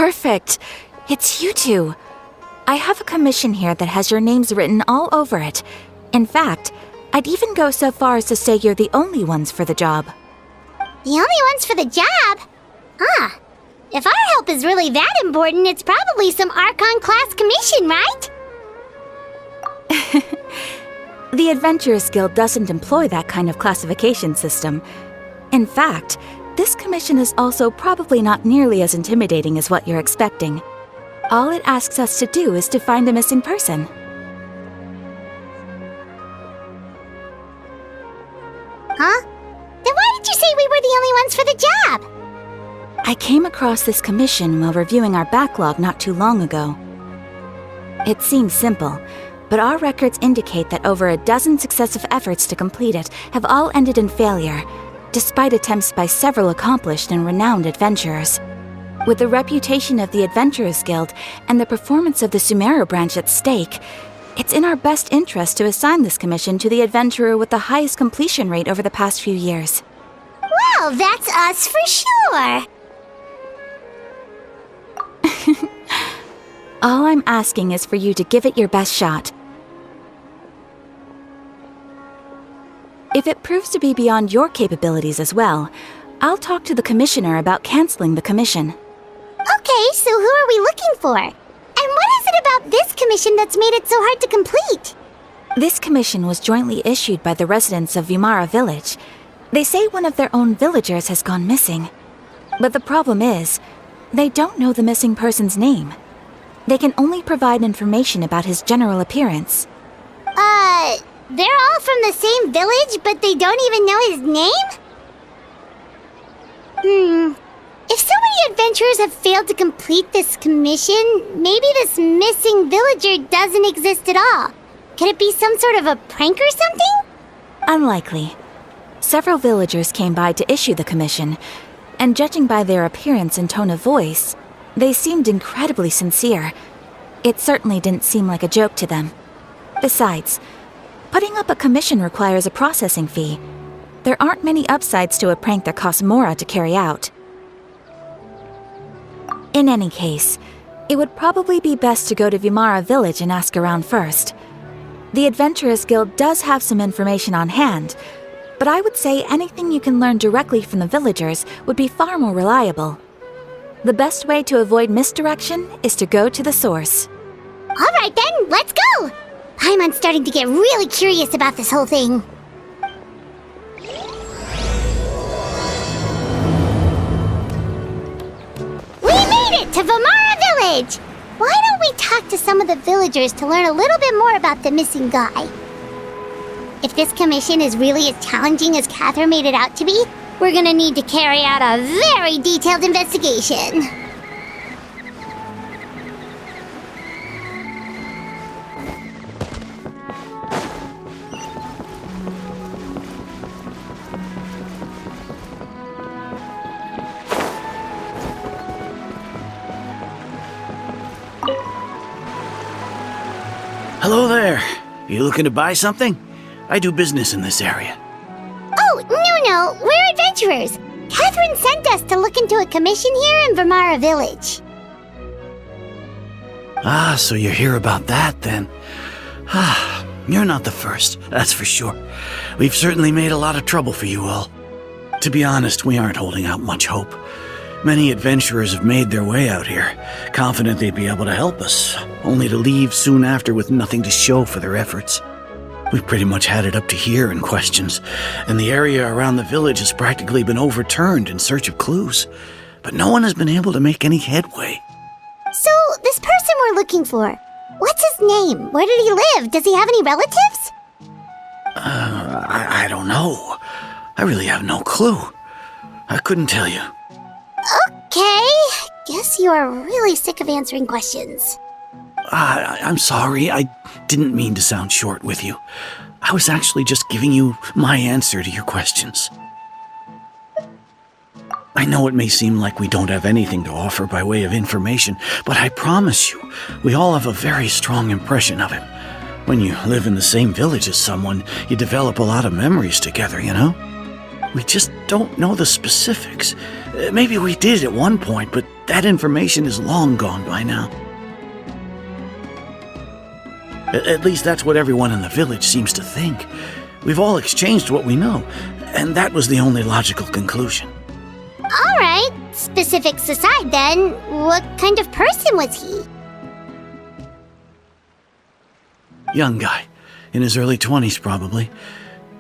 Perfect. It's you two. I have a commission here that has your names written all over it. In fact, I'd even go so far as to say you're the only ones for the job. The only ones for the job? If our help is really that important, it's probably some Archon class commission, right? The Adventurers Guild doesn't employ that kind of classification system. In fact, this commission is also probably not nearly as intimidating as what you're expecting. All it asks us to do is to find a missing person. Huh? Then why did you say we were the only ones for the job? I came across this commission while reviewing our backlog not too long ago. It seems simple, but our records indicate that over a dozen successive efforts to complete it have all ended in failure, despite attempts by several accomplished and renowned adventurers. With the reputation of the Adventurers Guild and the performance of the Sumeru branch at stake, it's in our best interest to assign this commission to the adventurer with the highest completion rate over the past few years. Well, that's us for sure! All I'm asking is for you to give it your best shot. If it proves to be beyond your capabilities as well, I'll talk to the commissioner about canceling the commission. Okay, so who are we looking for? And what is it about this commission that's made it so hard to complete? This commission was jointly issued by the residents of Vimara Village. They say one of their own villagers has gone missing. But the problem is, they don't know the missing person's name. They can only provide information about his general appearance. They're all from the same village, but they don't even know his name? If so many adventurers have failed to complete this commission, maybe this missing villager doesn't exist at all. Could it be some sort of a prank or something? Unlikely. Several villagers came by to issue the commission, and judging by their appearance and tone of voice, they seemed incredibly sincere. It certainly didn't seem like a joke to them. Besides, putting up a commission requires a processing fee. There aren't many upsides to a prank that costs Mora to carry out. In any case, it would probably be best to go to Vimara Village and ask around first. The Adventurers Guild does have some information on hand, but I would say anything you can learn directly from the villagers would be far more reliable. The best way to avoid misdirection is to go to the source. All right then, let's go! I'm starting to get really curious about this whole thing. We made it to Vimara Village! Why don't we talk to some of the villagers to learn a little bit more about the missing guy? If this commission is really as challenging as Catherine made it out to be, we're gonna need to carry out a very detailed investigation. Hello there. You looking to buy something? I do business in this area. Oh, no, we're adventurers. Catherine sent us to look into a commission here in Vimara Village. Ah, so you're here about that then. Ah, you're not the first, that's for sure. We've certainly made a lot of trouble for you all. To be honest, we aren't holding out much hope. Many adventurers have made their way out here, confident they'd be able to help us, only to leave soon after with nothing to show for their efforts. We've pretty much had it up to here in questions, and the area around the village has practically been overturned in search of clues, but no one has been able to make any headway. So, this person we're looking for, what's his name? Where did he live? Does he have any relatives? I don't know. I really have no clue. I couldn't tell you. Okay, guess you are really sick of answering questions. I'm sorry, I didn't mean to sound short with you. I was actually just giving you my answer to your questions. I know it may seem like we don't have anything to offer by way of information, but I promise you, we all have a very strong impression of him. When you live in the same village as someone, you develop a lot of memories together, you know? We just don't know the specifics. Maybe we did at one point, but that information is long gone by now. At least that's what everyone in the village seems to think. We've all exchanged what we know, and that was the only logical conclusion. All right, specifics aside then, what kind of person was he? Young guy, in his early 20s probably.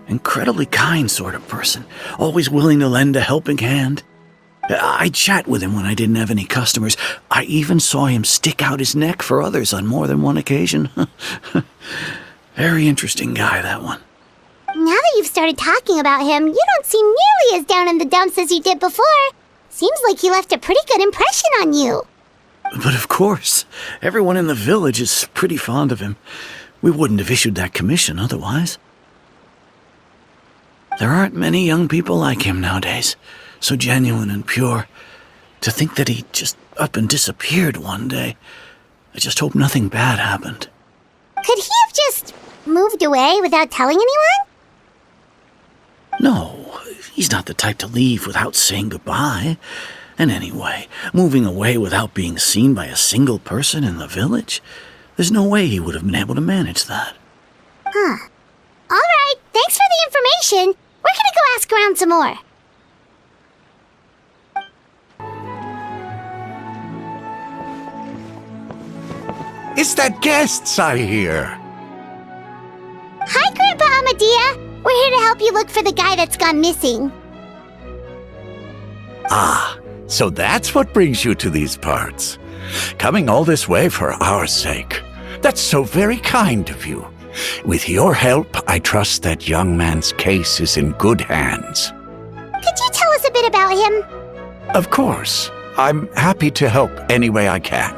Incredibly kind sort of person, always willing to lend a helping hand. I'd chat with him when I didn't have any customers. I even saw him stick out his neck for others on more than one occasion. Very interesting guy, that one. Now that you've started talking about him, you don't seem nearly as down in the dumps as you did before. Seems like he left a pretty good impression on you. But of course, everyone in the village is pretty fond of him. We wouldn't have issued that commission otherwise. There aren't many young people like him nowadays, so genuine and pure. To think that he just up and disappeared one day. I just hope nothing bad happened. Could he have just moved away without telling anyone? No, he's not the type to leave without saying goodbye. And anyway, moving away without being seen by a single person in the village? There's no way he would have been able to manage that. Huh. All right, thanks for the information. We're gonna go ask around some more. It's that guests I hear. Hi, Grandpa Amadea. We're here to help you look for the guy that's gone missing. Ah, so that's what brings you to these parts. Coming all this way for our sake. That's so very kind of you. With your help, I trust that young man's case is in good hands. Could you tell us a bit about him? Of course. I'm happy to help any way I can.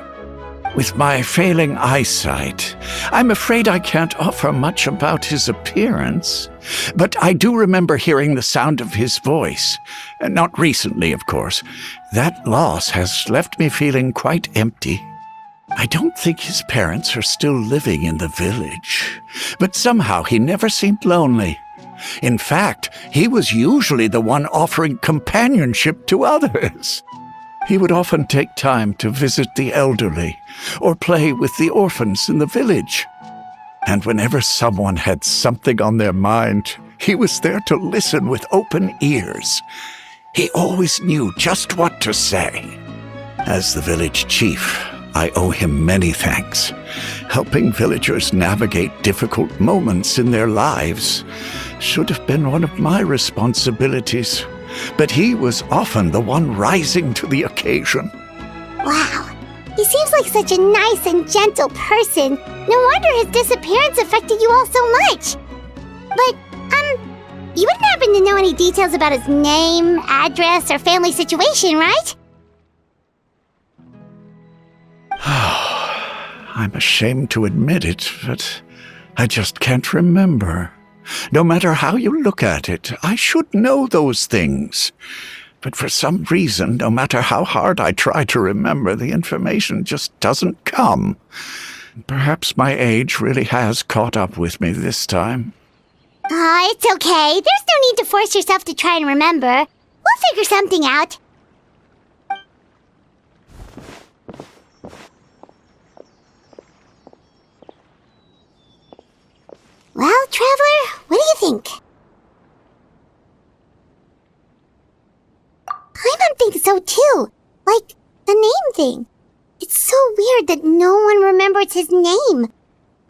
With my failing eyesight, I'm afraid I can't offer much about his appearance. But I do remember hearing the sound of his voice. Not recently, of course. That loss has left me feeling quite empty. I don't think his parents are still living in the village, but somehow he never seemed lonely. In fact, he was usually the one offering companionship to others. He would often take time to visit the elderly or play with the orphans in the village. And whenever someone had something on their mind, he was there to listen with open ears. He always knew just what to say. As the village chief, I owe him many thanks. Helping villagers navigate difficult moments in their lives should have been one of my responsibilities, but he was often the one rising to the occasion. Wow. He seems like such a nice and gentle person. No wonder his disappearance affected you all so much. But, you wouldn't happen to know any details about his name, address, or family situation, right? I'm ashamed to admit it, but I just can't remember. No matter how you look at it, I should know those things. But for some reason, no matter how hard I try to remember, the information just doesn't come. Perhaps my age really has caught up with me this time. It's okay. There's no need to force yourself to try and remember. We'll figure something out. Well, Traveler, what do you think? Paimon thinks so too. Like, the name thing. It's so weird that no one remembers his name.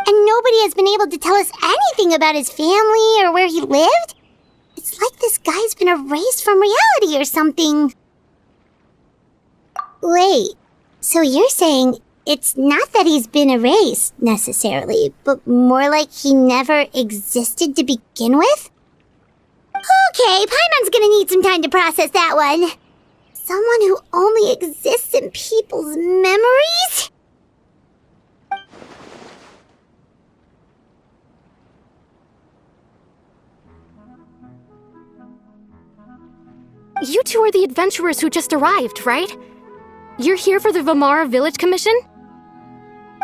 And nobody has been able to tell us anything about his family or where he lived. It's like this guy's been erased from reality or something. Wait, so you're saying it's not that he's been erased, necessarily, but more like he never existed to begin with? Okay, Paimon's gonna need some time to process that one. Someone who only exists in people's memories? You two are the adventurers who just arrived, right? You're here for the Vamara Village Commission?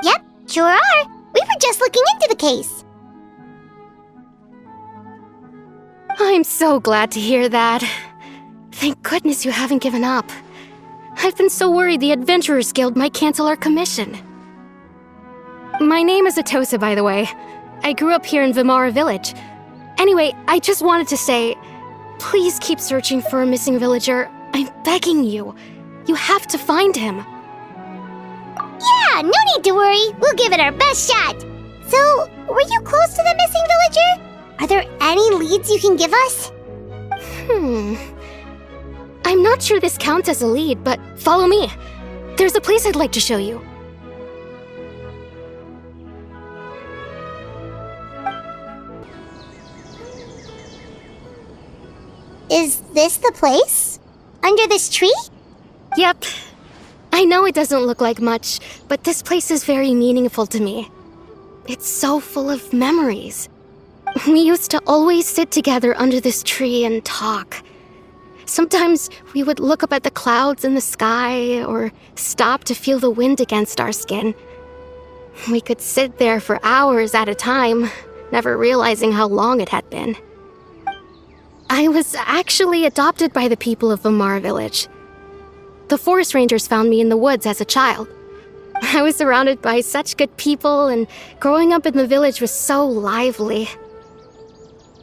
Yep, sure are. We were just looking into the case. I'm so glad to hear that. Thank goodness you haven't given up. I've been so worried the Adventurers Guild might cancel our commission. My name is Atosa, by the way. I grew up here in Vimara Village. Anyway, I just wanted to say, please keep searching for a missing villager. I'm begging you. You have to find him. Yeah, no need to worry. We'll give it our best shot. So, were you close to the missing villager? Are there any leads you can give us? I'm not sure this counts as a lead, but follow me. There's a place I'd like to show you. Is this the place? Under this tree? Yep. I know it doesn't look like much, but this place is very meaningful to me. It's so full of memories. We used to always sit together under this tree and talk. Sometimes we would look up at the clouds in the sky or stop to feel the wind against our skin. We could sit there for hours at a time, never realizing how long it had been. I was actually adopted by the people of Vimara Village. The forest rangers found me in the woods as a child. I was surrounded by such good people, and growing up in the village was so lively.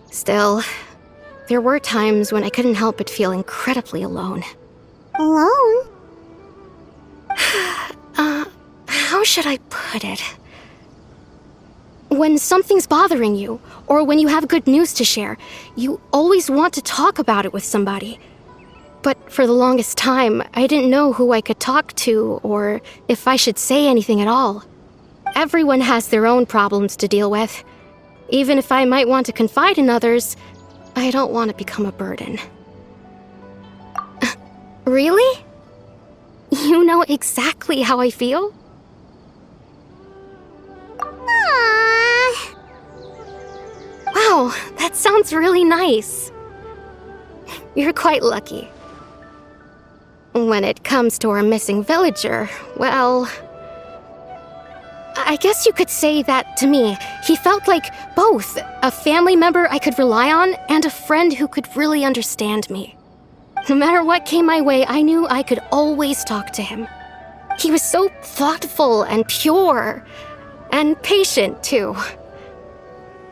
Still, there were times when I couldn't help but feel incredibly alone. Alone? How should I put it? When something's bothering you, or when you have good news to share, you always want to talk about it with somebody. But for the longest time, I didn't know who I could talk to, or if I should say anything at all. Everyone has their own problems to deal with. Even if I might want to confide in others, I don't want to become a burden. Really? You know exactly how I feel? Aww. Wow, that sounds really nice. You're quite lucky. When it comes to our missing villager, well, I guess you could say that to me. He felt like both a family member I could rely on and a friend who could really understand me. No matter what came my way, I knew I could always talk to him. He was so thoughtful and pure, and patient too.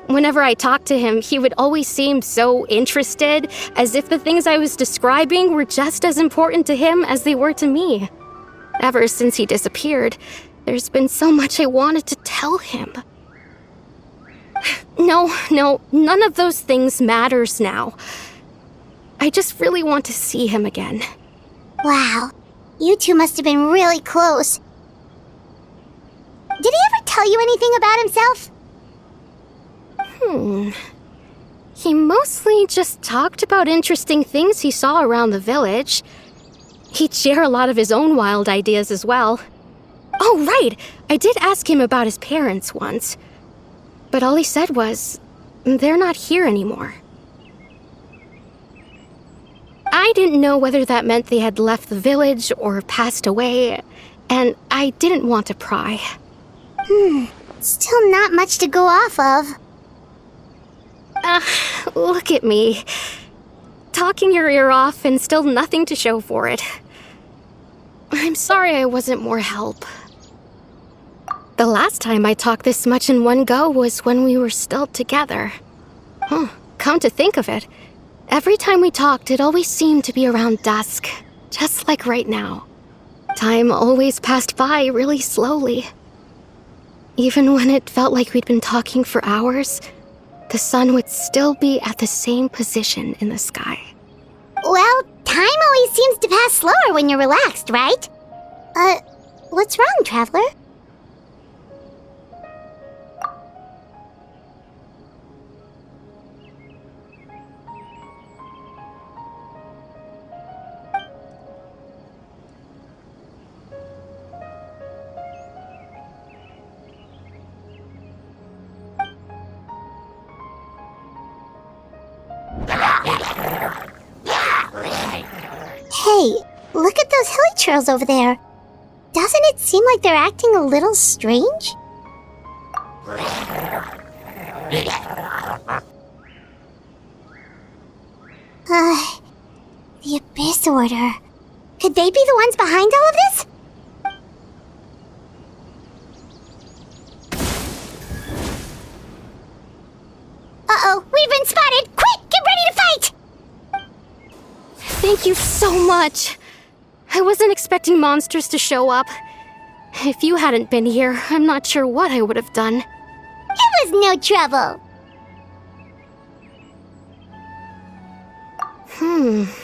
Whenever I talked to him, he would always seem so interested, as if the things I was describing were just as important to him as they were to me. Ever since he disappeared, there's been so much I wanted to tell him. No, none of those things matters now. I just really want to see him again. Wow, you two must have been really close. Did he ever tell you anything about himself? He mostly just talked about interesting things he saw around the village. He'd share a lot of his own wild ideas as well. Oh, right! I did ask him about his parents once. But all he said was, they're not here anymore. I didn't know whether that meant they had left the village or passed away, and I didn't want to pry. Still not much to go off of. Look at me. Talking your ear off and still nothing to show for it. I'm sorry I wasn't more help. The last time I talked this much in one go was when we were still together. Come to think of it, every time we talked, it always seemed to be around dusk, just like right now. Time always passed by really slowly. Even when it felt like we'd been talking for hours, the sun would still be at the same position in the sky. Well, time always seems to pass slower when you're relaxed, right? What's wrong, Traveler? Hey, look at those hilly trails over there. Doesn't it seem like they're acting a little strange? The Abyss Order. Could they be the ones behind all of this? Uh-oh, we've been spotted! Quick, get ready to fight! Thank you so much. I wasn't expecting monsters to show up. If you hadn't been here, I'm not sure what I would have done. It was no trouble.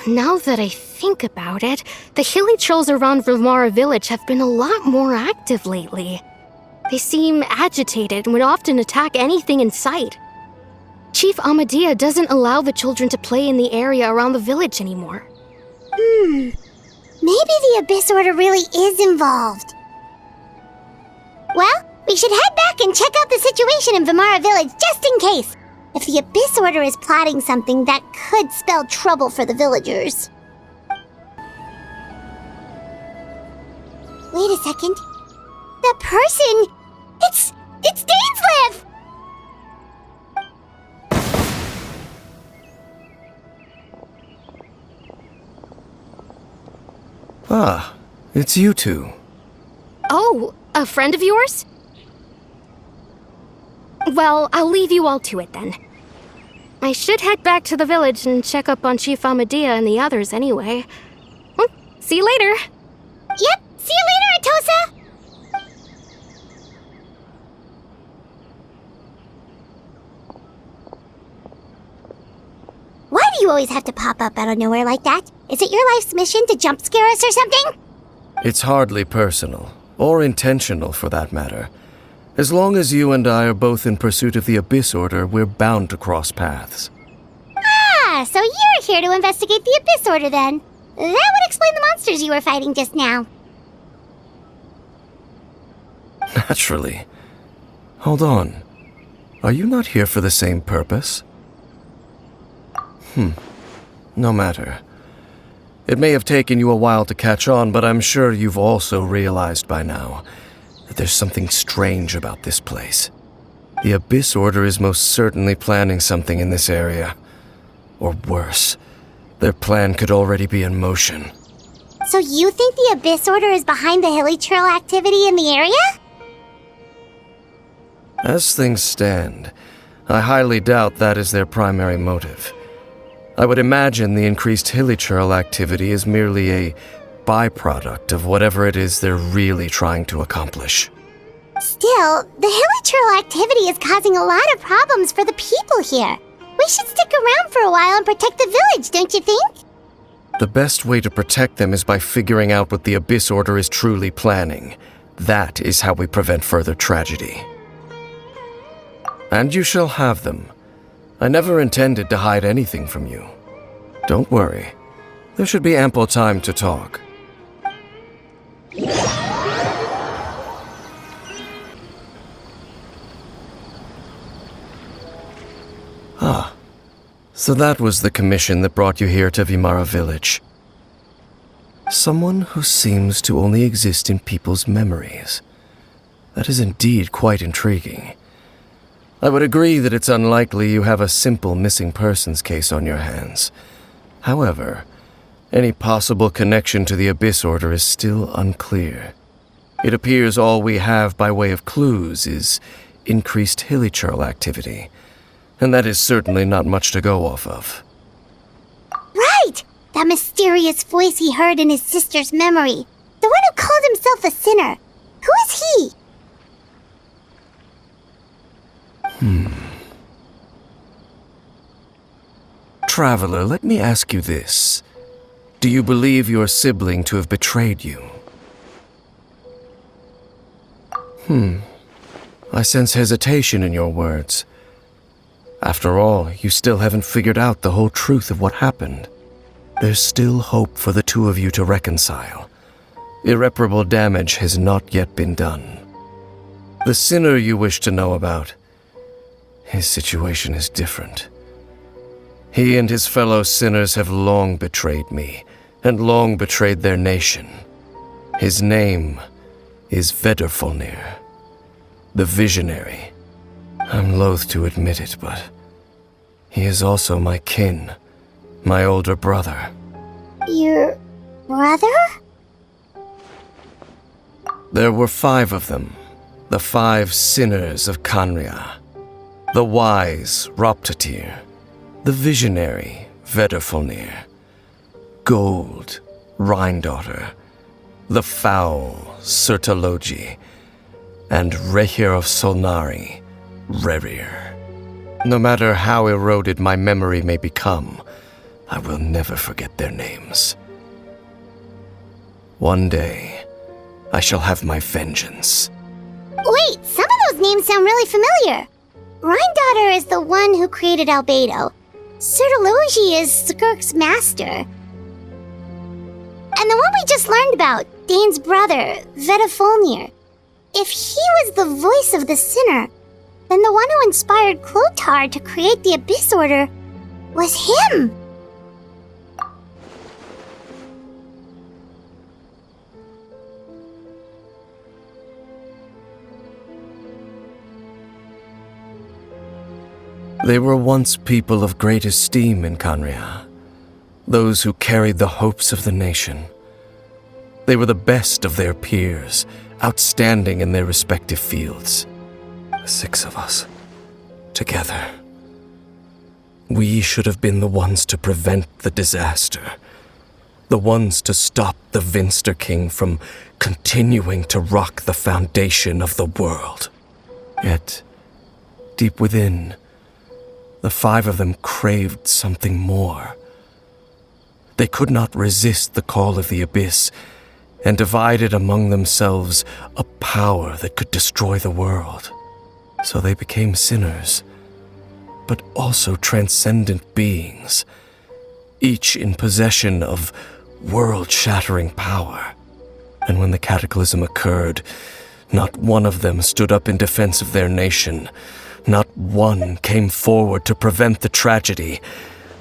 Now that I think about it, the hilly trolls around Vilmara village have been a lot more active lately. They seem agitated and would often attack anything in sight. Chief Amadea doesn't allow the children to play in the area around the village anymore. Maybe the Abyss Order really is involved. Well, we should head back and check out the situation in Vilmara village just in case. If the Abyss Order is plotting something that could spell trouble for the villagers. Wait a second. The person... It's Dainslev! Ah, it's you two. Oh, a friend of yours? Well, I'll leave you all to it then. I should head back to the village and check up on Chief Amadea and the others anyway. Well, see you later. Yep, see you later, Atosa! Why do you always have to pop up out of nowhere like that? Is it your life's mission to jump scare us or something? It's hardly personal, or intentional for that matter. As long as you and I are both in pursuit of the Abyss Order, we're bound to cross paths. Ah, so you're here to investigate the Abyss Order then. That would explain the monsters you were fighting just now. Naturally. Hold on. Are you not here for the same purpose? No matter. It may have taken you a while to catch on, but I'm sure you've also realized by now that there's something strange about this place. The Abyss Order is most certainly planning something in this area. Or worse, their plan could already be in motion. So you think the Abyss Order is behind the hilly trail activity in the area? As things stand, I highly doubt that is their primary motive. I would imagine the increased hilly trail activity is merely a byproduct of whatever it is they're really trying to accomplish. Still, the hilly trail activity is causing a lot of problems for the people here. We should stick around for a while and protect the village, don't you think? The best way to protect them is by figuring out what the Abyss Order is truly planning. That is how we prevent further tragedy. And you shall have them. I never intended to hide anything from you. Don't worry. There should be ample time to talk. Ah, so that was the commission that brought you here to Vilmara village. Someone who seems to only exist in people's memories. That is indeed quite intriguing. I would agree that it's unlikely you have a simple missing persons case on your hands. However, any possible connection to the Abyss Order is still unclear. It appears all we have by way of clues is increased hilly trail activity, and that is certainly not much to go off of. Right! That mysterious voice he heard in his sister's memory. The one who called himself a sinner. Who is he? Traveler, let me ask you this. Do you believe your sibling to have betrayed you? I sense hesitation in your words. After all, you still haven't figured out the whole truth of what happened. There's still hope for the two of you to reconcile. Irreparable damage has not yet been done. The sinner you wish to know about, his situation is different. He and his fellow sinners have long betrayed me, and long betrayed their nation. His name is Vedrfolnir, the Visionary. I'm loath to admit it, but he is also my kin, my older brother. Your brother? There were 5 of them, the 5 sinners of Kanria. The wise Roptatir, the visionary Vedderfolnir, Gold Rhindaughter, the foul Sertalogi, and Rehir of Solnari, Rerir. No matter how eroded my memory may become, I will never forget their names. One day, I shall have my vengeance. Wait, some of those names sound really familiar. Rhindaughter is the one who created Albedo. Sertalogi is Skirk's master. And the one we just learned about, Dane's brother, Vedderfolnir. If he was the voice of the sinner, then the one who inspired Clothar to create the Abyss Order was him. They were once people of great esteem in Kanria, those who carried the hopes of the nation. They were the best of their peers, outstanding in their respective fields. 6 of us, together. We should have been the ones to prevent the disaster, the ones to stop the Vinster King from continuing to rock the foundation of the world. Yet, deep within, the 5 of them craved something more. They could not resist the call of the Abyss, and divided among themselves a power that could destroy the world. So they became sinners, but also transcendent beings, each in possession of world-shattering power. And when the cataclysm occurred, not one of them stood up in defense of their nation. Not one came forward to prevent the tragedy,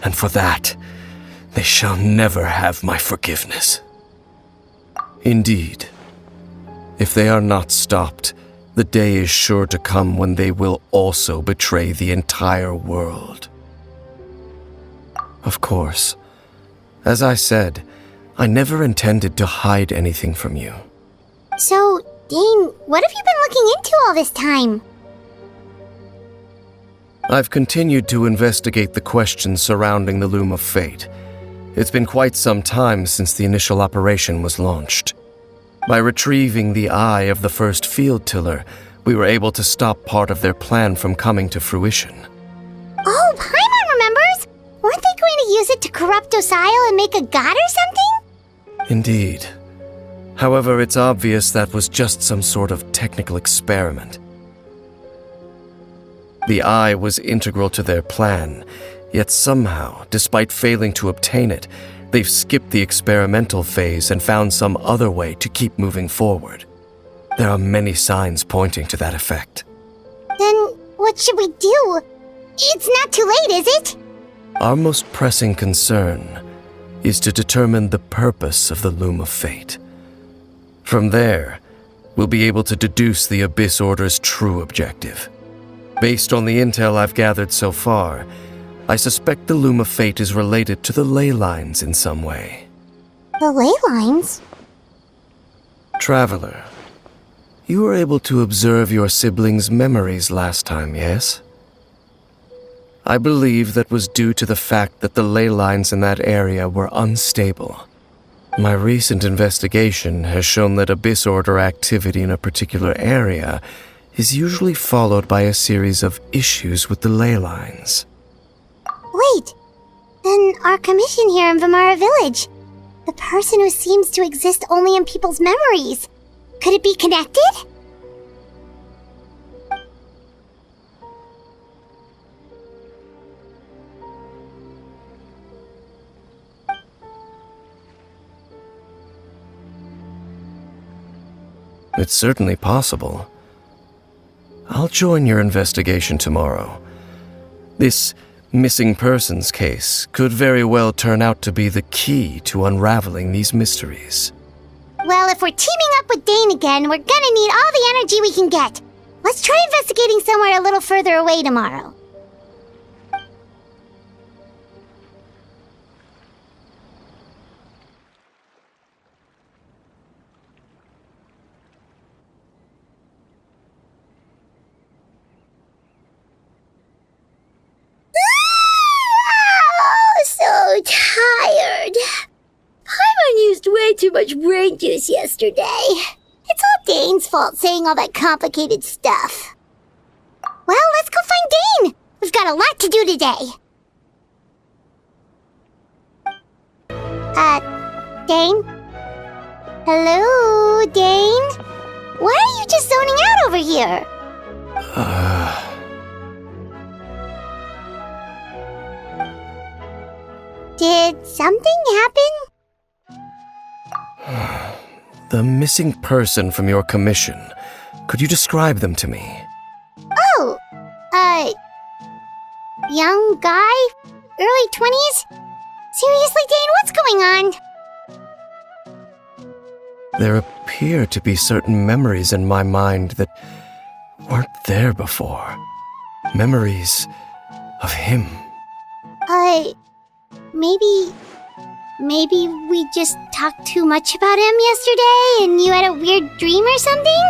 and for that, they shall never have my forgiveness. Indeed, if they are not stopped, the day is sure to come when they will also betray the entire world. Of course, as I said, I never intended to hide anything from you. So, Dane, what have you been looking into all this time? I've continued to investigate the questions surrounding the Loom of Fate. It's been quite some time since the initial operation was launched. By retrieving the eye of the first field tiller, we were able to stop part of their plan from coming to fruition. Oh, Paimon remembers! Weren't they going to use it to corrupt Dosile and make a god or something? Indeed. However, it's obvious that was just some sort of technical experiment. The eye was integral to their plan, yet somehow, despite failing to obtain it, they've skipped the experimental phase and found some other way to keep moving forward. There are many signs pointing to that effect. Then what should we do? It's not too late, is it? Our most pressing concern is to determine the purpose of the Loom of Fate. From there, we'll be able to deduce the Abyss Order's true objective. Based on the intel I've gathered so far, I suspect the Loom of Fate is related to the ley lines in some way. The ley lines? Traveler, you were able to observe your siblings' memories last time, yes? I believe that was due to the fact that the ley lines in that area were unstable. My recent investigation has shown that Abyss Order activity in a particular area is usually followed by a series of issues with the ley lines. Wait, then our commission here in Vamara Village, the person who seems to exist only in people's memories, could it be connected? It's certainly possible. I'll join your investigation tomorrow. This missing persons case could very well turn out to be the key to unraveling these mysteries. Well, if we're teaming up with Dane again, we're gonna need all the energy we can get. Let's try investigating somewhere a little further away tomorrow. tired. Paimon used way too much brain juice yesterday. It's all Dane's fault saying all that complicated stuff. Well, let's go find Dane. We've got a lot to do today. Dane? Hello, Dane? Why are you just zoning out over here? Did something happen? The missing person from your commission. Could you describe them to me? Oh, young guy? Early 20s? Seriously, Dane, what's going on? There appear to be certain memories in my mind that weren't there before. Memories of him. Maybe we just talked too much about him yesterday and you had a weird dream or something?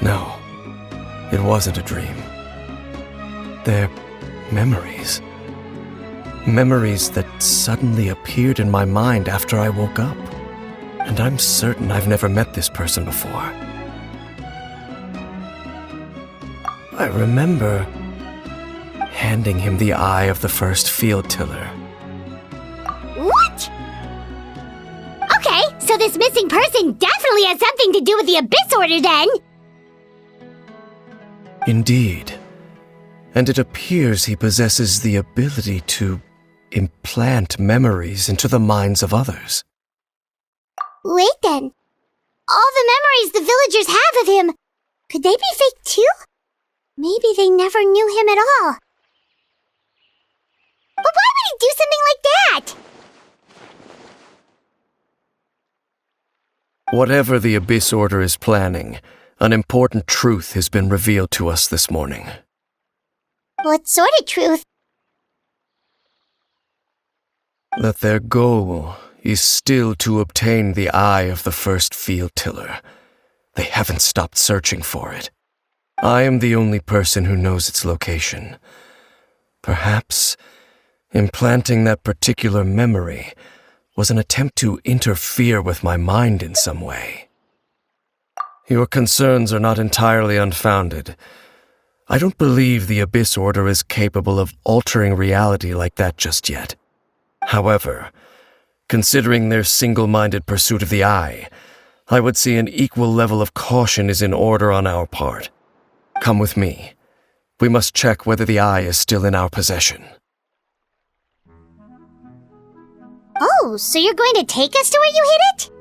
No, it wasn't a dream. They're memories. Memories that suddenly appeared in my mind after I woke up. And I'm certain I've never met this person before. I remember handing him the eye of the first field tiller. What? Okay, so this missing person definitely has something to do with the Abyss Order then! Indeed. And it appears he possesses the ability to implant memories into the minds of others. Wait then. All the memories the villagers have of him, could they be fake too? Maybe they never knew him at all. But why would he do something like that? Whatever the Abyss Order is planning, an important truth has been revealed to us this morning. What sort of truth? That their goal is still to obtain the eye of the first field tiller. They haven't stopped searching for it. I am the only person who knows its location. Perhaps implanting that particular memory was an attempt to interfere with my mind in some way. Your concerns are not entirely unfounded. I don't believe the Abyss Order is capable of altering reality like that just yet. However, considering their single-minded pursuit of the eye, I would say an equal level of caution is in order on our part. Come with me. We must check whether the eye is still in our possession. Oh, so you're going to take us to where you hid it?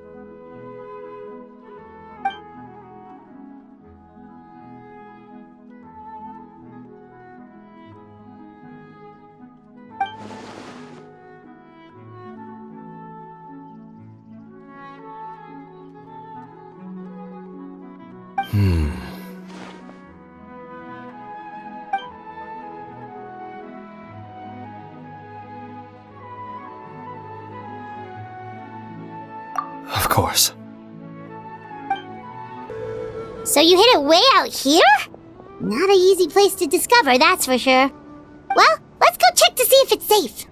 Of course. So you hid it way out here? Not an easy place to discover, that's for sure. Well, let's go check to see if it's safe.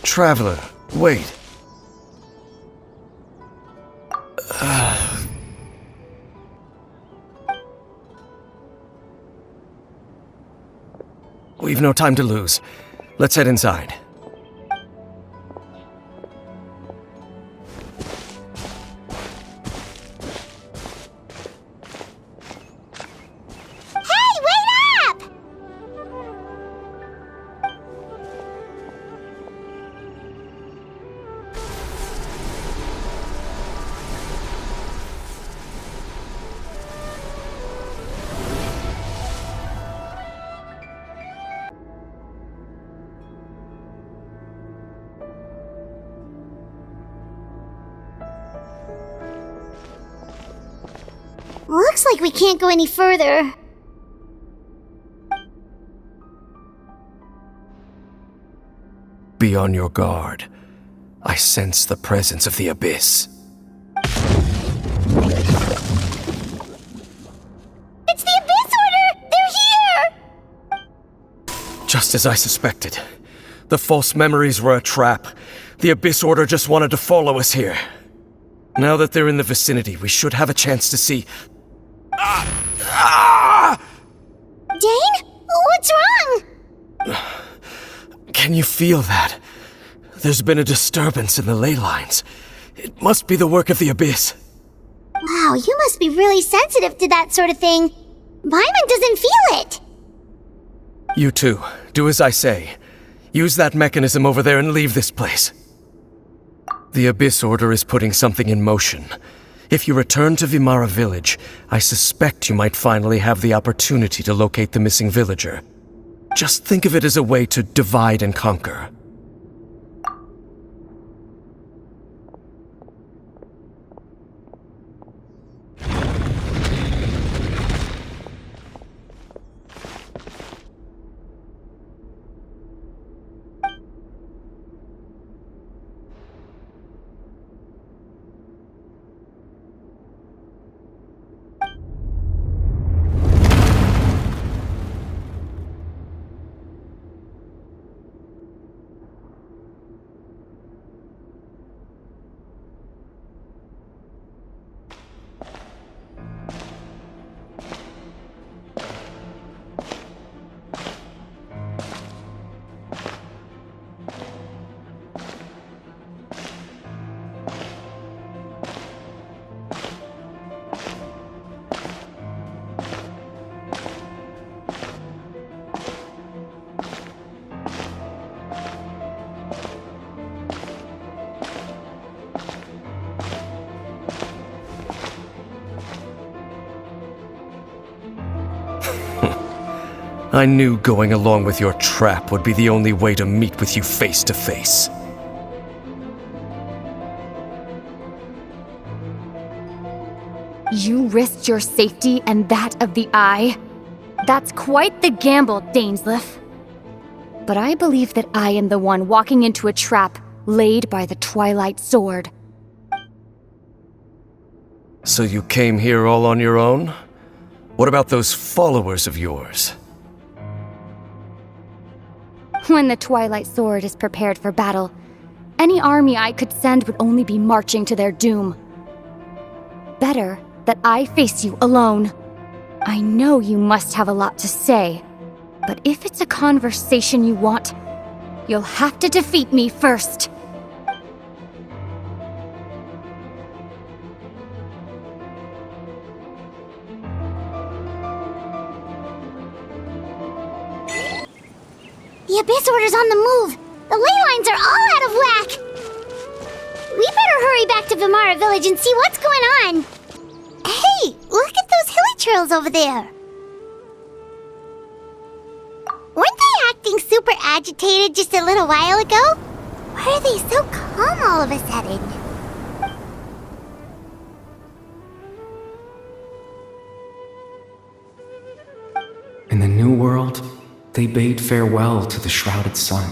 Traveler, wait. We've no time to lose. Let's head inside. Hey, wait up! Looks like we can't go any further. Be on your guard. I sense the presence of the Abyss. It's the Abyss Order! They're here! Just as I suspected. The false memories were a trap. The Abyss Order just wanted to follow us here. Now that they're in the vicinity, we should have a chance to see... Dane? What's wrong? Can you feel that? There's been a disturbance in the ley lines. It must be the work of the Abyss. Wow, you must be really sensitive to that sort of thing. Paimon doesn't feel it. You too. Do as I say. Use that mechanism over there and leave this place. The Abyss Order is putting something in motion. If you return to Vimara Village, I suspect you might finally have the opportunity to locate the missing villager. Just think of it as a way to divide and conquer. I knew going along with your trap would be the only way to meet with you face to face. You risked your safety and that of the Eye? That's quite the gamble, Dainsleif. But I believe that I am the one walking into a trap laid by the Twilight Sword. So you came here all on your own? What about those followers of yours? When the Twilight Sword is prepared for battle, any army I could send would only be marching to their doom. Better that I face you alone. I know you must have a lot to say, but if it's a conversation you want, you'll have to defeat me first. The Abyss Order's on the move. The ley lines are all out of whack. We better hurry back to Vimara Village and see what's going on. Hey, look at those hilly trails over there. Weren't they acting super agitated just a little while ago? Why are they so calm all of a sudden? In the New World, they bade farewell to the shrouded sun.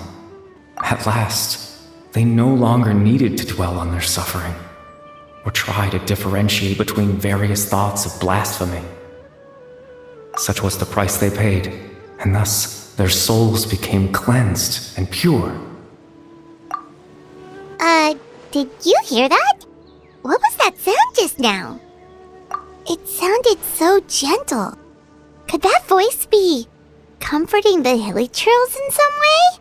At last, they no longer needed to dwell on their suffering, or try to differentiate between various thoughts of blasphemy. Such was the price they paid, and thus their souls became cleansed and pure. Did you hear that? What was that sound just now? It sounded so gentle. Could that voice be comforting the hilly trails in some way?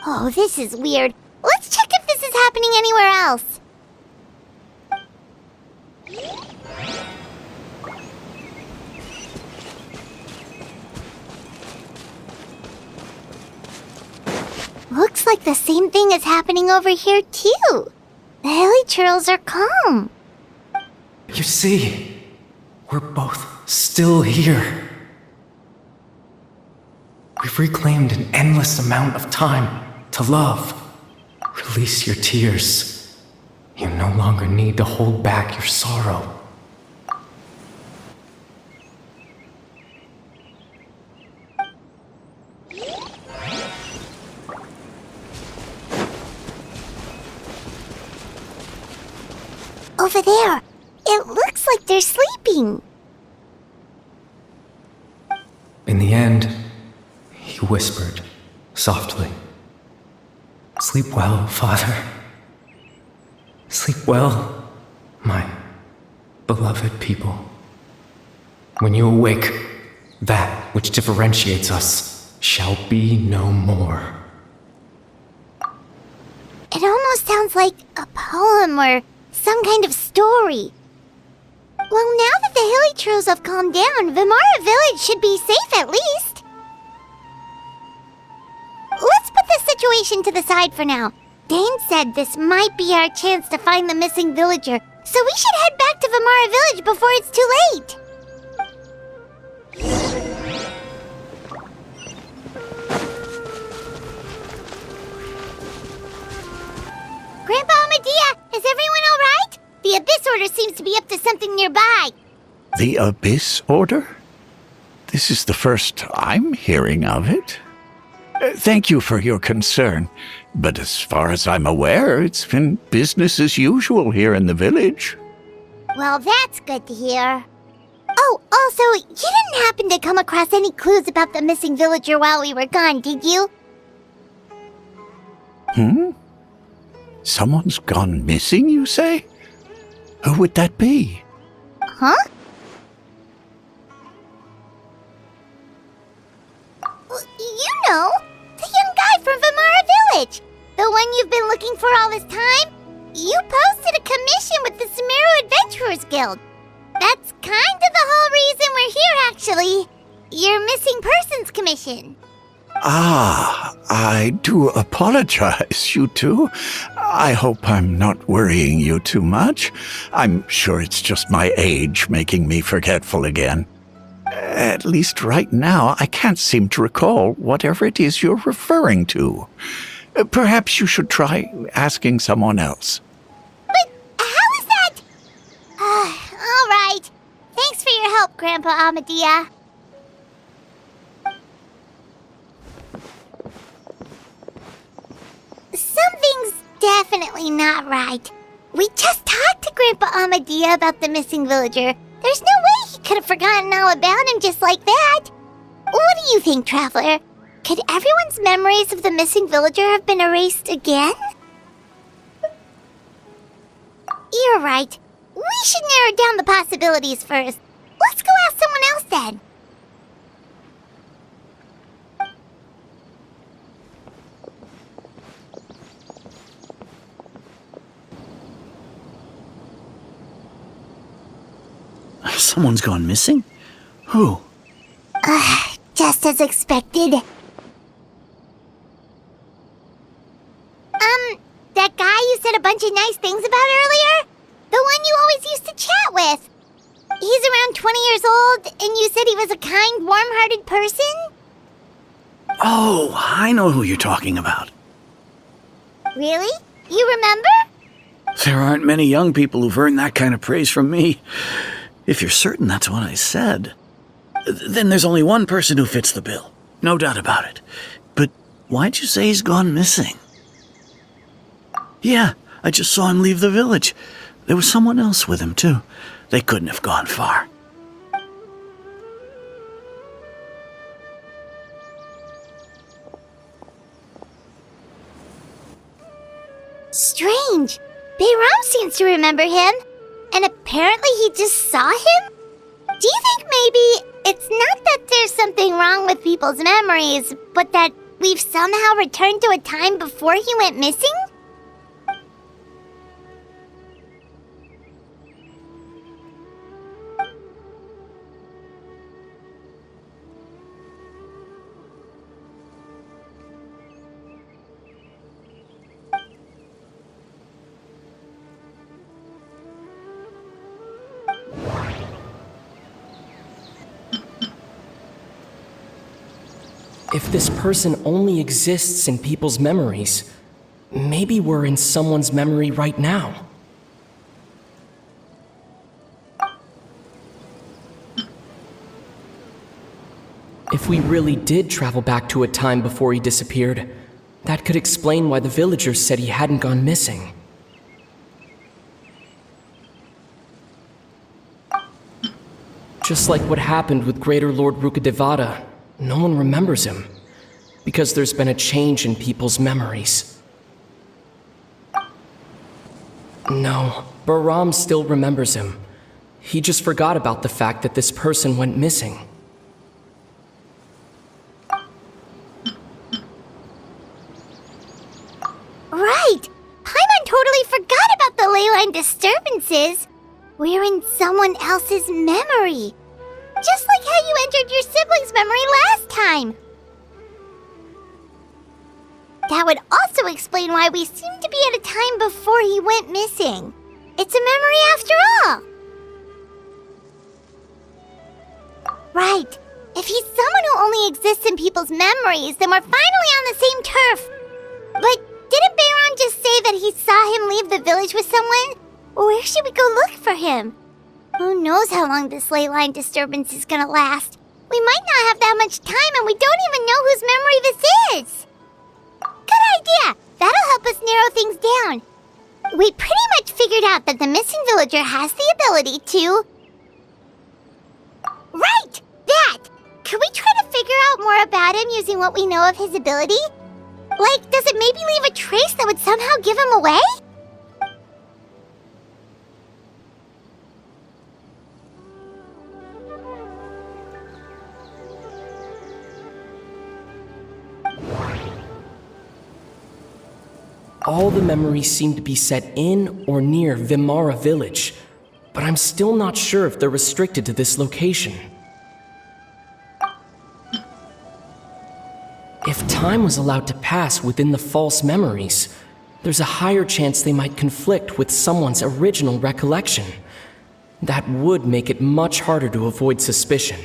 Oh, this is weird. Let's check if this is happening anywhere else. Looks like the same thing is happening over here too. The hilly trails are calm. You see, we're both still here. We've reclaimed an endless amount of time to love. Release your tears. You no longer need to hold back your sorrow. Over there, it looks like they're sleeping. In the end, he whispered, softly. Sleep well, Father. Sleep well, my beloved people. When you awake, that which differentiates us shall be no more. It almost sounds like a poem or some kind of story. Well, now that the Hilichurls have calmed down, Vimara Village should be safe at least. Let's put this situation to the side for now. Dane said this might be our chance to find the missing villager, so we should head back to Vimara Village before it's too late. Grandpa Amadea, is everyone all right? The Abyss Order seems to be up to something nearby. The Abyss Order? This is the first I'm hearing of it. Thank you for your concern, but as far as I'm aware, it's been business as usual here in the village. Well, that's good to hear. Oh, also, you didn't happen to come across any clues about the missing villager while we were gone, did you? Someone's gone missing, you say? Who would that be? Huh? You know, the young guy from Vimara Village. The one you've been looking for all this time. You posted a commission with the Sumeru Adventurers Guild. That's kind of the whole reason we're here, actually. Your missing persons commission. Ah, I do apologize, you two. I hope I'm not worrying you too much. I'm sure it's just my age making me forgetful again. At least right now, I can't seem to recall whatever it is you're referring to. Perhaps you should try asking someone else. But how is that? All right. Thanks for your help, Grandpa Amadea. Something's definitely not right. We just talked to Grandpa Amadea about the missing villager. There's no way he could have forgotten all about him just like that. What do you think, Traveler? Could everyone's memories of the missing villager have been erased again? You're right. We should narrow down the possibilities first. Let's go ask someone else then. Someone's gone missing? Who? Just as expected. That guy you said a bunch of nice things about earlier? The one you always used to chat with. He's around 20 years old, and you said he was a kind, warm-hearted person? Oh, I know who you're talking about. Really? You remember? There aren't many young people who've earned that kind of praise from me. If you're certain that's what I said, then there's only one person who fits the bill. No doubt about it. But why'd you say he's gone missing? Yeah, I just saw him leave the village. There was someone else with him, too. They couldn't have gone far. Strange. Bayram seems to remember him. And apparently he just saw him? Do you think maybe it's not that there's something wrong with people's memories, but that we've somehow returned to a time before he went missing? If this person only exists in people's memories, maybe we're in someone's memory right now. If we really did travel back to a time before he disappeared, that could explain why the villagers said he hadn't gone missing. Just like what happened with Greater Lord Rukadevada, no one remembers him. because there's been a change in people's memories. No, Bahram still remembers him. He just forgot about the fact that this person went missing. Right! Paimon totally forgot about the leyline disturbances. We're in someone else's memory. Just like how you entered your sibling's memory last time. That would also explain why we seem to be at a time before he went missing. It's a memory after all. Right. If he's someone who only exists in people's memories, then we're finally on the same turf. But didn't Bayron just say that he saw him leave the village with someone? Where should we go look for him? Who knows how long this ley line disturbance is gonna last? We might not have that much time and we don't even know whose memory this is. Good idea! That'll help us narrow things down. We pretty much figured out that the missing villager has the ability to... Right! That! Could we try to figure out more about him using what we know of his ability? Like, does it maybe leave a trace that would somehow give him away? All the memories seem to be set in or near Vimara village, but I'm still not sure if they're restricted to this location. If time was allowed to pass within the false memories, there's a higher chance they might conflict with someone's original recollection. That would make it much harder to avoid suspicion.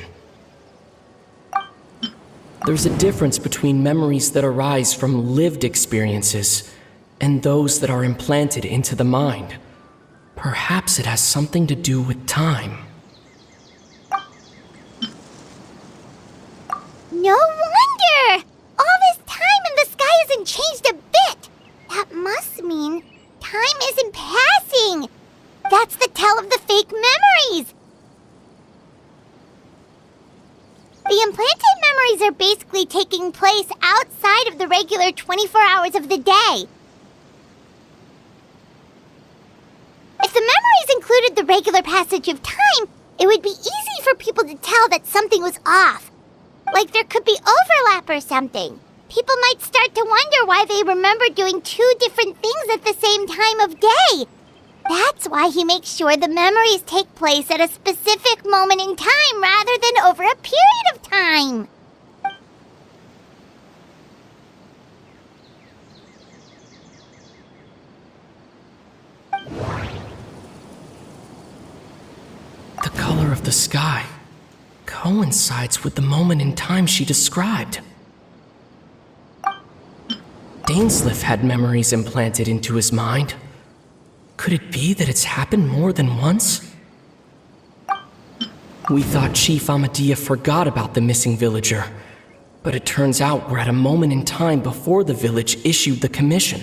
There's a difference between memories that arise from lived experiences and those that are implanted into the mind. Perhaps it has something to do with time. No wonder! All this time and the sky hasn't changed a bit! That must mean time isn't passing! That's the tell of the fake memories! The implanted memories are basically taking place outside of the regular 24 hours of the day. If the memories included the regular passage of time, it would be easy for people to tell that something was off. Like there could be overlap or something. People might start to wonder why they remember doing two different things at the same time of day. That's why he makes sure the memories take place at a specific moment in time rather than over a period of time. The color of the sky coincides with the moment in time she described. Dainsleif had memories implanted into his mind. Could it be that it's happened more than once? We thought Chief Amadia forgot about the missing villager, but it turns out we're at a moment in time before the village issued the commission.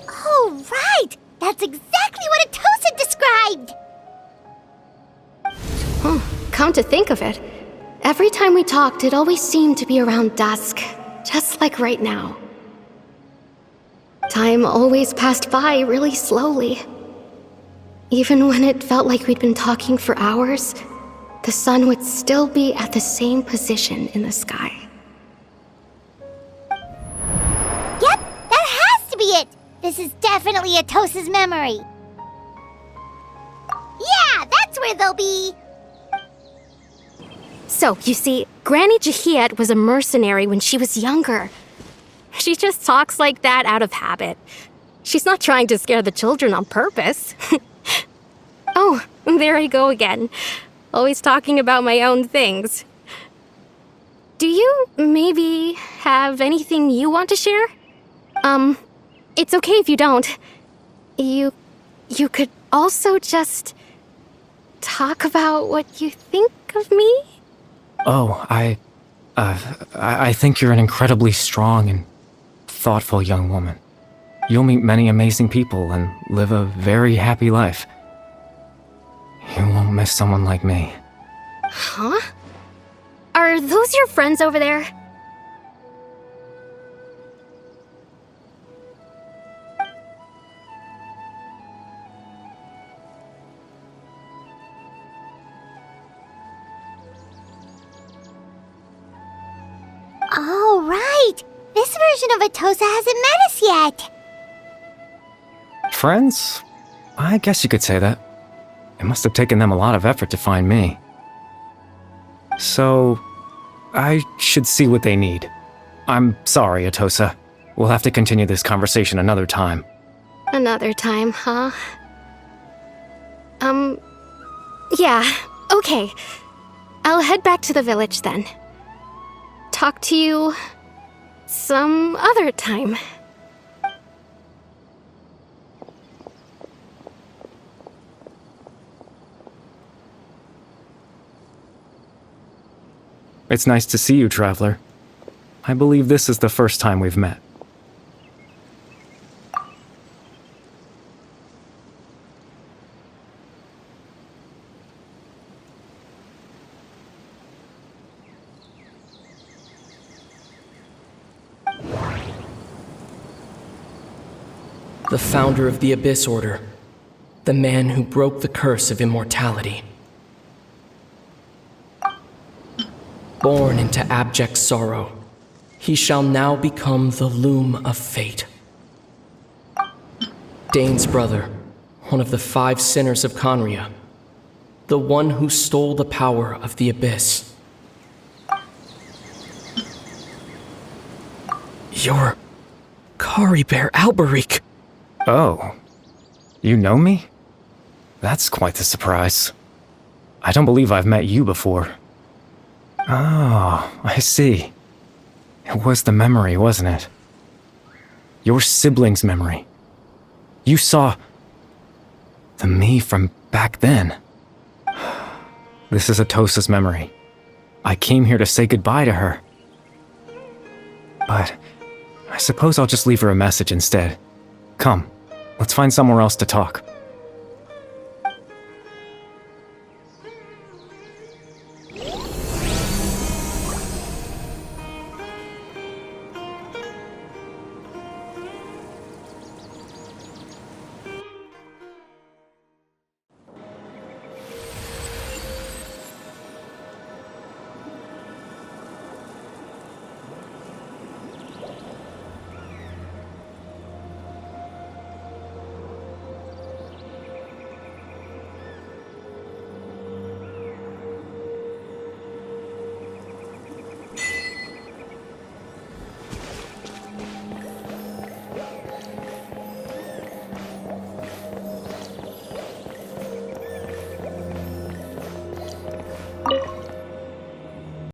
Oh, right! That's exactly what Atosa described! Come to think of it, every time we talked, it always seemed to be around dusk, just like right now. Time always passed by really slowly. Even when it felt like we'd been talking for hours, the sun would still be at the same position in the sky. Yep, that has to be it! This is definitely Atosa's memory. Yeah, that's where they'll be! So, you see, Granny Jahiet was a mercenary when she was younger. She just talks like that out of habit. She's not trying to scare the children on purpose. Oh, there I go again. Always talking about my own things. Do you maybe have anything you want to share? It's okay if you don't. You could also just talk about what you think of me? Oh, I think you're an incredibly strong and thoughtful young woman. You'll meet many amazing people and live a very happy life. You won't miss someone like me. Huh? Are those your friends over there? Oh, right! This version of Atosa hasn't met us yet! Friends? I guess you could say that. It must have taken them a lot of effort to find me. So, I should see what they need. I'm sorry, Atosa. We'll have to continue this conversation another time. Another time, huh? Yeah, okay. I'll head back to the village then. Talk to you some other time. It's nice to see you, Traveler. I believe this is the first time we've met. The founder of the Abyss Order. The man who broke the curse of immortality. Born into abject sorrow, he shall now become the loom of fate. Dane's brother, one of the 5 sinners of Conria. The one who stole the power of the Abyss. You're Kari Bear Alberic. Oh. You know me? That's quite the surprise. I don't believe I've met you before. Oh, I see. It was the memory, wasn't it? Your sibling's memory. You saw the me from back then. This is Atosa's memory. I came here to say goodbye to her. But I suppose I'll just leave her a message instead. Come, let's find somewhere else to talk.